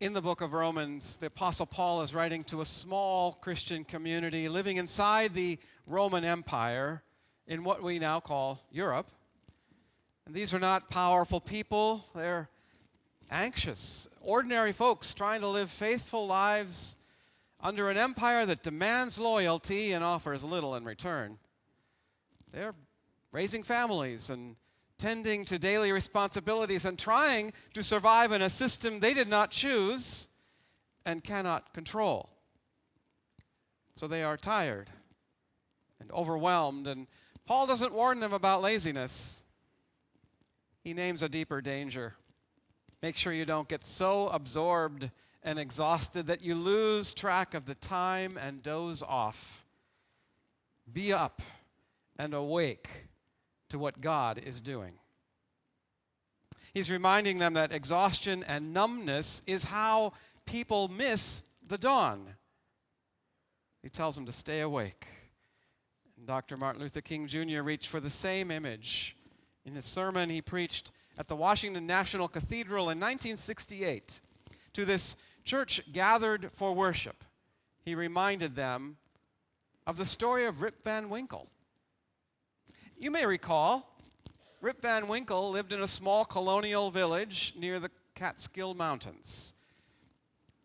In the book of Romans, the Apostle Paul is writing to a small Christian community living inside the Roman Empire in what we now call Europe. And these are not powerful people. They're anxious, ordinary folks trying to live faithful lives under an empire that demands loyalty and offers little in return. They're raising families and tending to daily responsibilities and trying to survive in a system they did not choose and cannot control. So they are tired and overwhelmed, and Paul doesn't warn them about laziness. He names a deeper danger. Make sure you don't get so absorbed and exhausted that you lose track of the time and doze off. Be up and awake to what God is doing. He's reminding them that exhaustion and numbness is how people miss the dawn. He tells them to stay awake. And Dr. Martin Luther King Jr. reached for the same image. In his sermon he preached at the Washington National Cathedral in 1968 to this church gathered for worship. He reminded them of the story of Rip Van Winkle. You may recall, Rip Van Winkle lived in a small colonial village near the Catskill Mountains.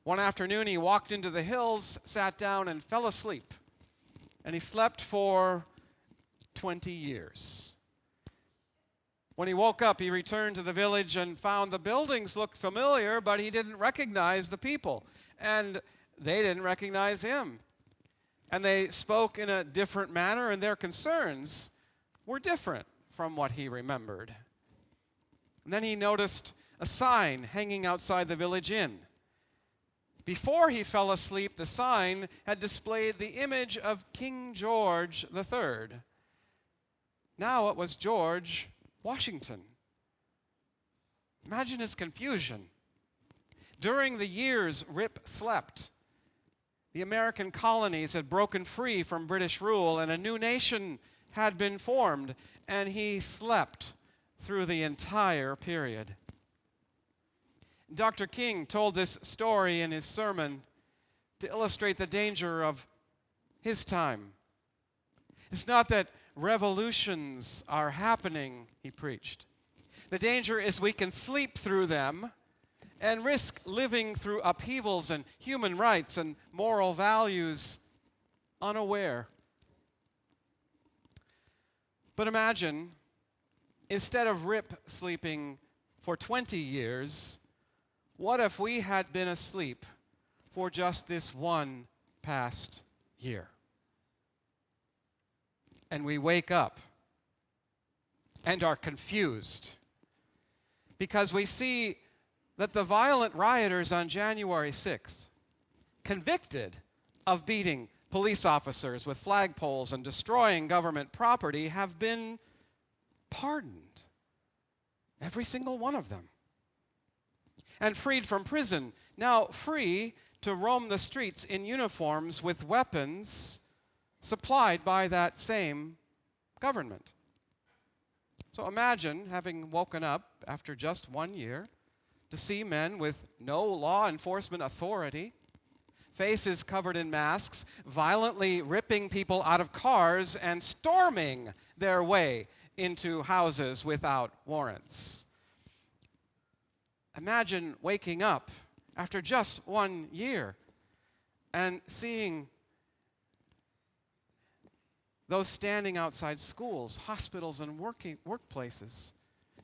One afternoon he walked into the hills, sat down, and fell asleep. And he slept for 20 years. When he woke up, he returned to the village and found the buildings looked familiar, but he didn't recognize the people. And they didn't recognize him. And they spoke in a different manner, and their concerns were different from what he remembered. And then he noticed a sign hanging outside the village inn. Before he fell asleep, the sign had displayed the image of King George III. Now it was George Washington. Imagine his confusion. During the years Rip slept, the American colonies had broken free from British rule and a new nation had been formed, and he slept through the entire period. Dr. King told this story in his sermon to illustrate the danger of his time. It's not that revolutions are happening, he preached. The danger is we can sleep through them and risk living through upheavals and human rights and moral values unaware. But imagine, instead of Rip sleeping for 20 years, what if we had been asleep for just this one past year? And we wake up and are confused because we see that the violent rioters on January 6th, convicted of beating police officers with flagpoles and destroying government property, have been pardoned. Every single one of them. And freed from prison, now free to roam the streets in uniforms with weapons supplied by that same government. So imagine having woken up after just 1 year to see men with no law enforcement authority, faces covered in masks, violently ripping people out of cars and storming their way into houses without warrants. Imagine waking up after just 1 year and seeing those standing outside schools, hospitals, and workplaces,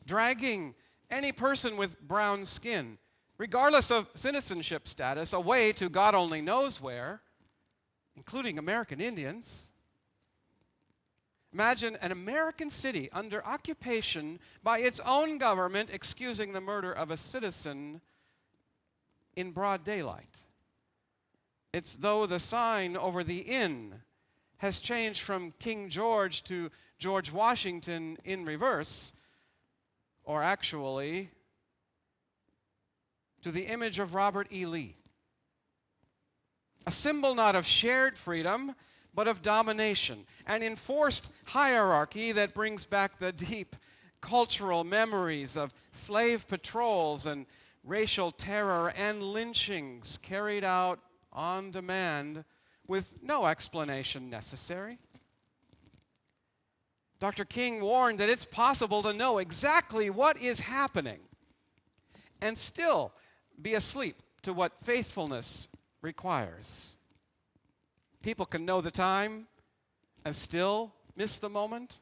dragging any person with brown skin, regardless of citizenship status, away to God only knows where, including American Indians. Imagine an American city under occupation by its own government excusing the murder of a citizen in broad daylight. It's though the sign over the inn has changed from King George to George Washington in reverse, or actually to the image of Robert E. Lee. A symbol not of shared freedom, but of domination, an enforced hierarchy that brings back the deep cultural memories of slave patrols and racial terror and lynchings carried out on demand with no explanation necessary. Dr. King warned that it's possible to know exactly what is happening and still be asleep to what faithfulness requires. People can know the time and still miss the moment.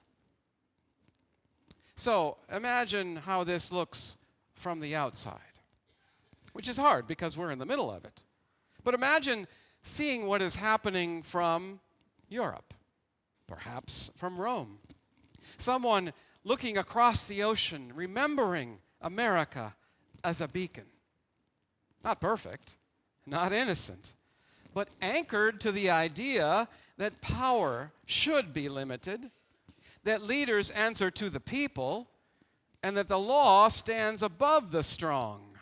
So imagine how this looks from the outside, which is hard because we're in the middle of it. But imagine seeing what is happening from Europe, perhaps from Rome. Someone looking across the ocean, remembering America as a beacon. Not perfect, not innocent, but anchored to the idea that power should be limited, that leaders answer to the people, and that the law stands above the strong.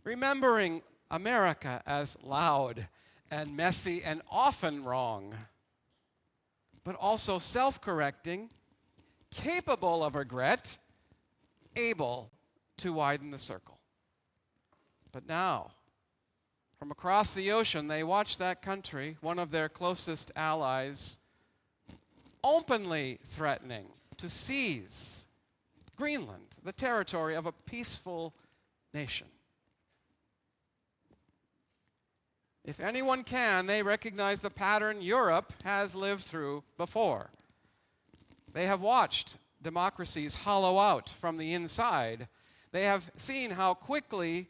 Remembering America as loud and messy and often wrong, but also self-correcting, capable of regret, able to widen the circle. But now, from across the ocean, they watch that country, one of their closest allies, openly threatening to seize Greenland, the territory of a peaceful nation. If anyone can, they recognize the pattern Europe has lived through before. They have watched democracies hollow out from the inside. They have seen how quickly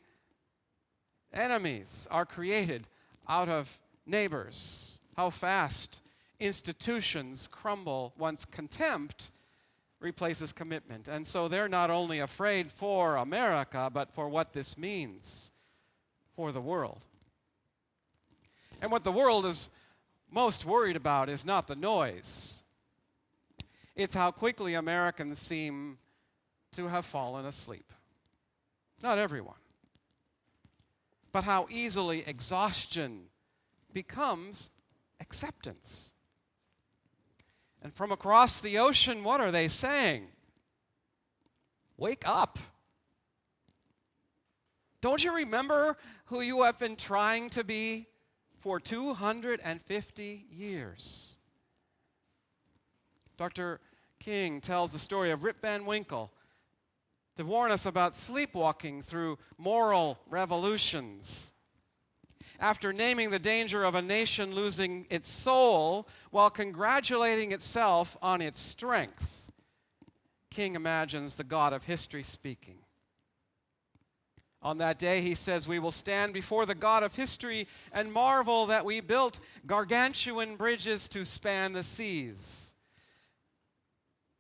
enemies are created out of neighbors, how fast institutions crumble once contempt replaces commitment. And so they're not only afraid for America, but for what this means for the world. And what the world is most worried about is not the noise. It's how quickly Americans seem to have fallen asleep. Not everyone. But how easily exhaustion becomes acceptance. And from across the ocean, what are they saying? Wake up. Don't you remember who you have been trying to be for 250 years? Dr. King tells the story of Rip Van Winkle to warn us about sleepwalking through moral revolutions. After naming the danger of a nation losing its soul while congratulating itself on its strength, King imagines the God of history speaking. On that day, he says, we will stand before the God of history and marvel that we built gargantuan bridges to span the seas.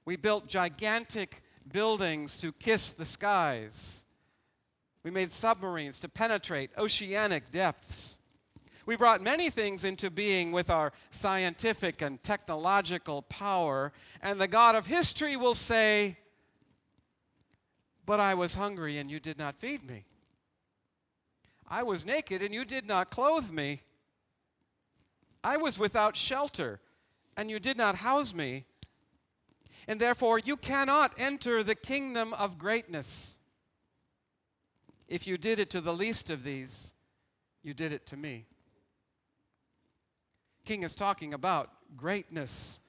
We built gigantic buildings to kiss the skies. We made submarines to penetrate oceanic depths. We brought many things into being with our scientific and technological power, and the God of history will say, but I was hungry and you did not feed me. I was naked and you did not clothe me. I was without shelter and you did not house me. And therefore you cannot enter the kingdom of greatness. If you did it to the least of these, you did it to me. King is talking about greatness,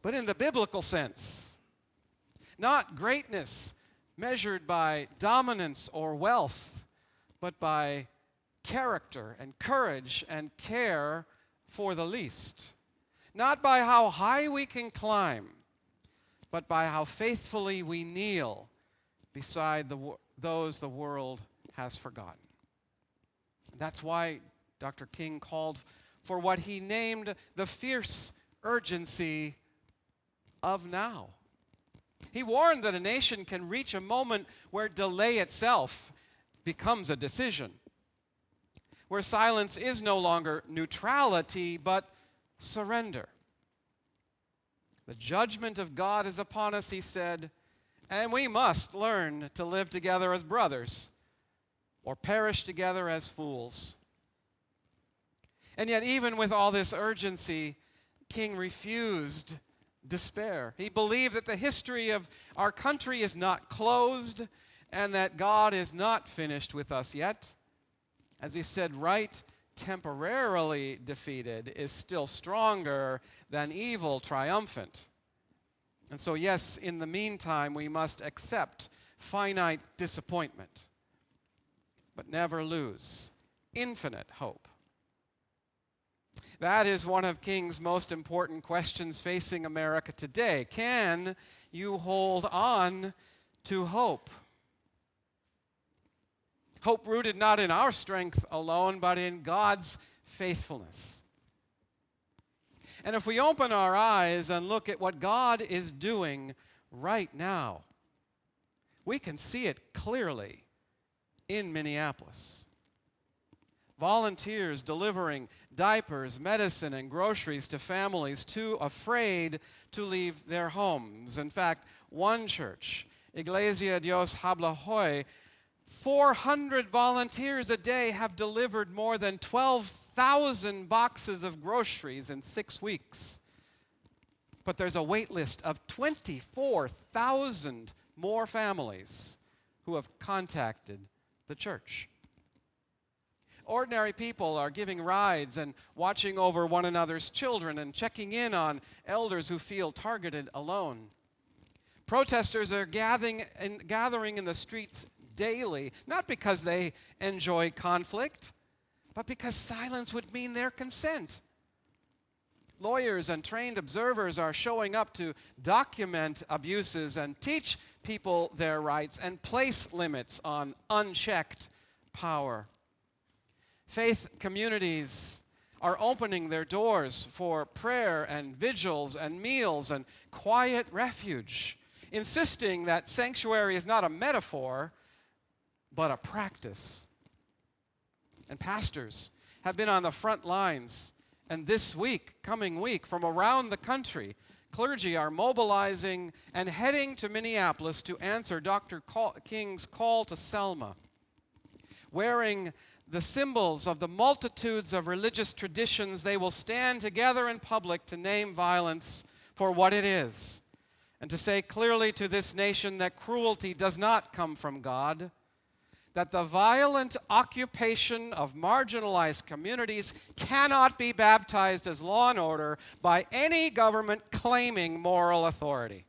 but in the biblical sense. Not greatness measured by dominance or wealth, but by character and courage and care for the least. Not by how high we can climb, but by how faithfully we kneel beside those the world has forgotten. That's why Dr. King called for what he named the fierce urgency of now. He warned that a nation can reach a moment where delay itself becomes a decision, where silence is no longer neutrality, but surrender. The judgment of God is upon us, he said, and we must learn to live together as brothers or perish together as fools. And yet, even with all this urgency, King refused despair. He believed that the history of our country is not closed and that God is not finished with us yet. As he said, right temporarily defeated is still stronger than evil triumphant. And so, yes, in the meantime, we must accept finite disappointment, but never lose infinite hope. That is one of King's most important questions facing America today. Can you hold on to hope? Hope rooted not in our strength alone, but in God's faithfulness. And if we open our eyes and look at what God is doing right now, we can see it clearly in Minneapolis. Volunteers delivering diapers, medicine, and groceries to families too afraid to leave their homes. In fact, one church, Iglesia Dios Habla Hoy, 400 volunteers a day have delivered more than 12,000 boxes of groceries in 6 weeks. But there's a wait list of 24,000 more families who have contacted the church. Ordinary people are giving rides and watching over one another's children and checking in on elders who feel targeted alone. Protesters are gathering in the streets daily, not because they enjoy conflict, but because silence would mean their consent. Lawyers and trained observers are showing up to document abuses and teach people their rights and place limits on unchecked power. Faith communities are opening their doors for prayer and vigils and meals and quiet refuge, insisting that sanctuary is not a metaphor, but a practice. And pastors have been on the front lines, and this week, coming week, from around the country, clergy are mobilizing and heading to Minneapolis to answer Dr. King's call to Selma, wearing the symbols of the multitudes of religious traditions. They will stand together in public to name violence for what it is, and to say clearly to this nation that cruelty does not come from God, that the violent occupation of marginalized communities cannot be baptized as law and order by any government claiming moral authority.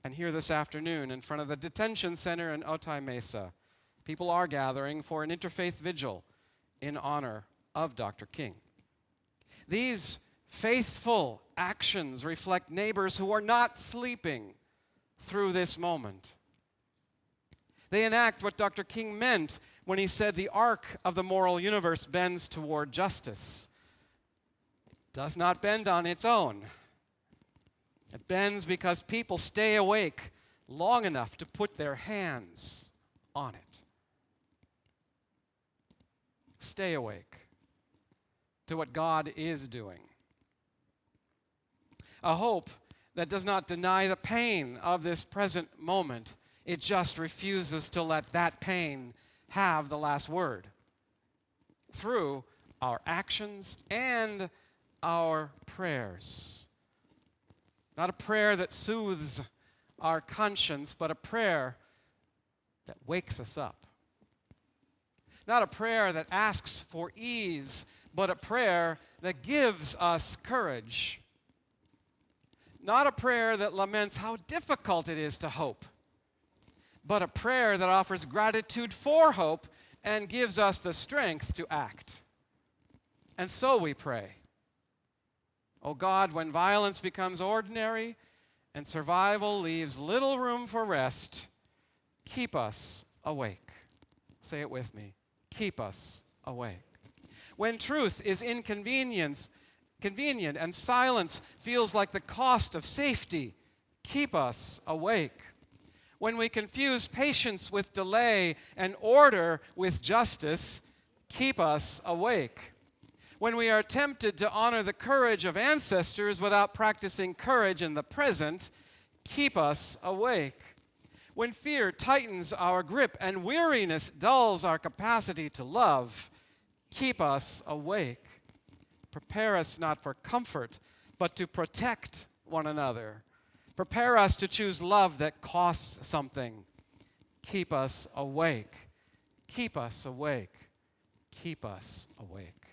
And here this afternoon, in front of the detention center in Otay Mesa, people are gathering for an interfaith vigil in honor of Dr. King. These faithful actions reflect neighbors who are not sleeping through this moment. They enact what Dr. King meant when he said the arc of the moral universe bends toward justice. It does not bend on its own. It bends because people stay awake long enough to put their hands on it. Stay awake to what God is doing. A hope that does not deny the pain of this present moment. It just refuses to let that pain have the last word through our actions and our prayers. Not a prayer that soothes our conscience, but a prayer that wakes us up. Not a prayer that asks for ease, but a prayer that gives us courage. Not a prayer that laments how difficult it is to hope, but a prayer that offers gratitude for hope and gives us the strength to act. And so we pray. Oh God, when violence becomes ordinary and survival leaves little room for rest, keep us awake. Say it with me. Keep us awake. When truth is convenient and silence feels like the cost of safety, keep us awake. When we confuse patience with delay and order with justice, keep us awake. When we are tempted to honor the courage of ancestors without practicing courage in the present, keep us awake. When fear tightens our grip and weariness dulls our capacity to love, keep us awake. Prepare us not for comfort, but to protect one another. Prepare us to choose love that costs something. Keep us awake. Keep us awake. Keep us awake.